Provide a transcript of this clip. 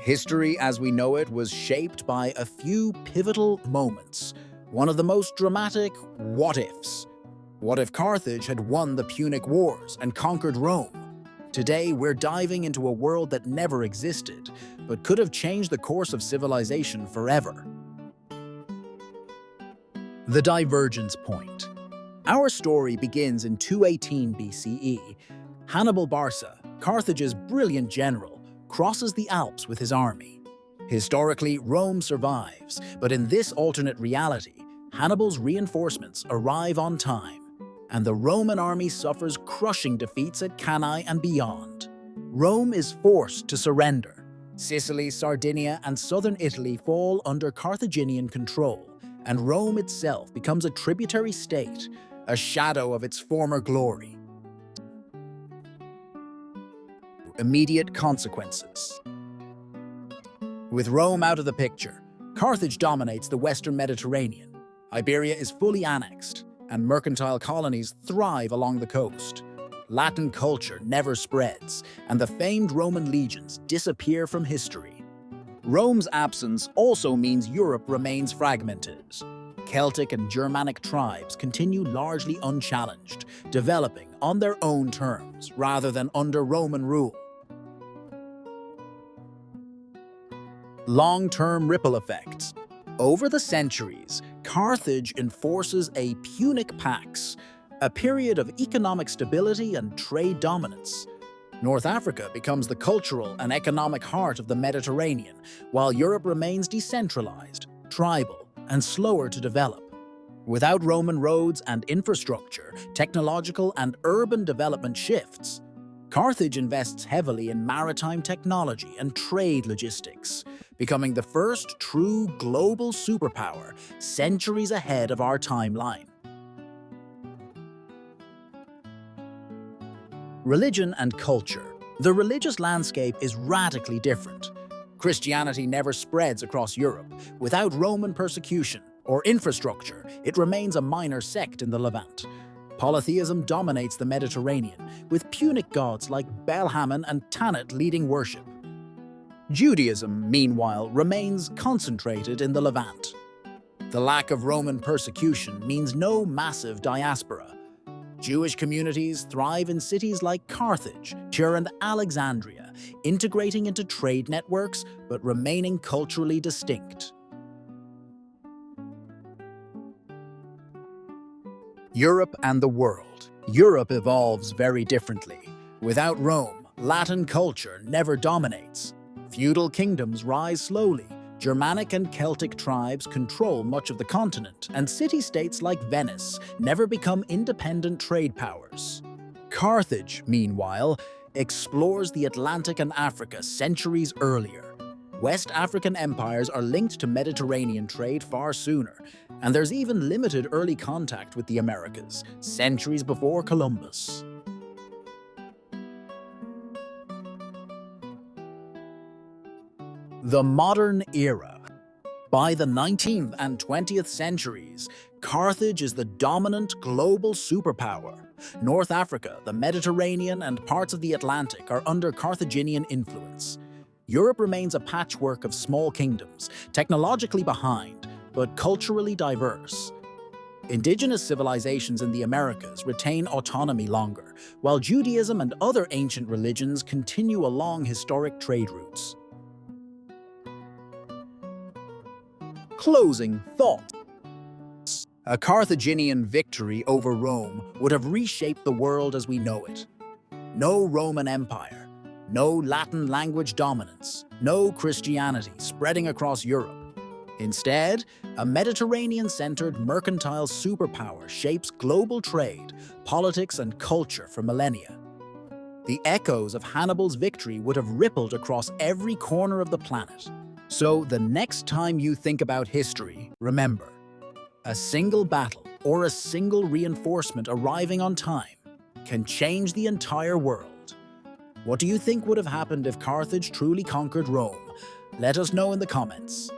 History as we know it was shaped by a few pivotal moments. One of the most dramatic what-ifs. What if Carthage had won the Punic Wars and conquered Rome? Today, we're diving into a world that never existed, but could have changed the course of civilization forever. The divergence point. Our story begins in 218 BCE. Hannibal Barca, Carthage's brilliant general, crosses the Alps with his army. Historically, Rome survives, but in this alternate reality, Hannibal's reinforcements arrive on time, and the Roman army suffers crushing defeats at Cannae and beyond. Rome is forced to surrender. Sicily, Sardinia, and southern Italy fall under Carthaginian control, and Rome itself becomes a tributary state, a shadow of its former glory. Immediate consequences. With Rome out of the picture, Carthage dominates the western Mediterranean. Iberia is fully annexed, and mercantile colonies thrive along the coast. Latin culture never spreads, and the famed Roman legions disappear from history. Rome's absence also means Europe remains fragmented. Celtic and Germanic tribes continue largely unchallenged, developing on their own terms rather than under Roman rule. Long-term ripple effects. Over the centuries, Carthage enforces a Punic Pax, a period of economic stability and trade dominance. North Africa becomes the cultural and economic heart of the Mediterranean, while Europe remains decentralized, tribal, and slower to develop. Without Roman roads and infrastructure, technological and urban development shifts. Carthage invests heavily in maritime technology and trade logistics, becoming the first true global superpower centuries ahead of our timeline. Religion and culture. The religious landscape is radically different. Christianity never spreads across Europe. Without Roman persecution or infrastructure, it remains a minor sect in the Levant. Polytheism dominates the Mediterranean, with Punic gods like Belhamen and Tanit leading worship. Judaism, meanwhile, remains concentrated in the Levant. The lack of Roman persecution means no massive diaspora. Jewish communities thrive in cities like Carthage, Tyre, and Alexandria, integrating into trade networks but remaining culturally distinct. Europe and the world. Europe evolves very differently. Without Rome, Latin culture never dominates. Feudal kingdoms rise slowly. Germanic and Celtic tribes control much of the continent, and city-states like Venice never become independent trade powers. Carthage, meanwhile, explores the Atlantic and Africa centuries earlier. West African empires are linked to Mediterranean trade far sooner, and there's even limited early contact with the Americas, centuries before Columbus. The modern era. By the 19th and 20th centuries, Carthage is the dominant global superpower. North Africa, the Mediterranean, and parts of the Atlantic are under Carthaginian influence. Europe remains a patchwork of small kingdoms, technologically behind, but culturally diverse. Indigenous civilizations in the Americas retain autonomy longer, while Judaism and other ancient religions continue along historic trade routes. Closing thoughts. A Carthaginian victory over Rome would have reshaped the world as we know it. No Roman Empire, no Latin language dominance, no Christianity spreading across Europe. Instead, a Mediterranean-centered mercantile superpower shapes global trade, politics, and culture for millennia. The echoes of Hannibal's victory would have rippled across every corner of the planet. So the next time you think about history, remember, a single battle or a single reinforcement arriving on time can change the entire world. What do you think would have happened if Carthage truly conquered Rome? Let us know in the comments.